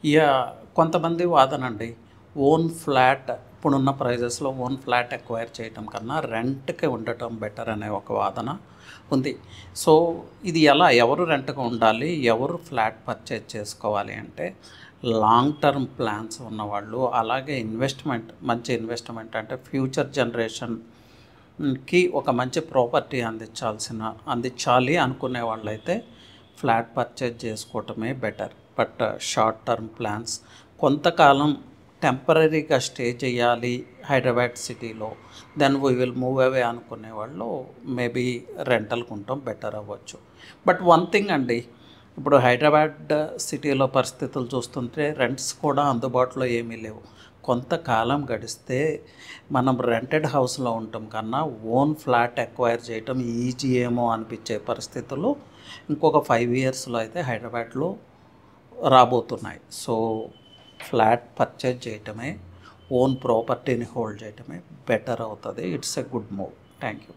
Yeah! కొంతమంది వాదనండి. Own flat ఇప్పుడున్న ప్రైజెస్‌లో ఓన్ ఫ్లాట్ ఎక్వైర్ చేయటం కన్నా రెంట్‌కి ఉండటం బెటర్ అనే ఒక వాదన ఉంది. సో, ఇది ఎవరు రెంట్‌కి ఉండాలి? ఎవరు ఫ్లాట్ పర్చేజ్ చేసుకోవాలి అంటే, లాంగ్ టర్మ్ ప్లాన్స్ ఉన్నవాళ్ళు, అలాగే మంచి ఇన్వెస్ట్‌మెంట్ అంటే ఫ్యూచర్ జనరేషన్‌కి ఒక మంచి ప్రాపర్టీ అందించాలి అనుకునే వాళ్ళైతే ఫ్లాట్ పర్చేజ్ చేసుకోవటమే better. But short term plans కొంతకాలం టెంపరరీగా స్టే చేయాలి హైదరాబాద్ సిటీలో, then we will move away అనుకునే వాళ్ళు మేబీ రెంటల్కి ఉండటం బెటర్ అవ్వచ్చు. బట్ వన్ థింగ్ అండి, ఇప్పుడు హైదరాబాద్ సిటీలో పరిస్థితులు చూస్తుంటే రెంట్స్ కూడా అందుబాటులో ఏమీ లేవు. కొంతకాలం గడిస్తే మనం రెంటెడ్ హౌస్లో ఉండటం కన్నా ఓన్ ఫ్లాట్ ఎక్వైర్ చేయటం ఈజీ ఏమో అనిపించే పరిస్థితులు ఇంకొక 5 ఇయర్స్లో అయితే హైదరాబాద్లో రాబోతున్నాయి. సో, ఫ్లాట్ పర్చేజ్ చేయటమే, ఓన్ ప్రాపర్టీని హోల్డ్ చేయటమే బెటర్ అవుతుంది. It's a good move. Thank you.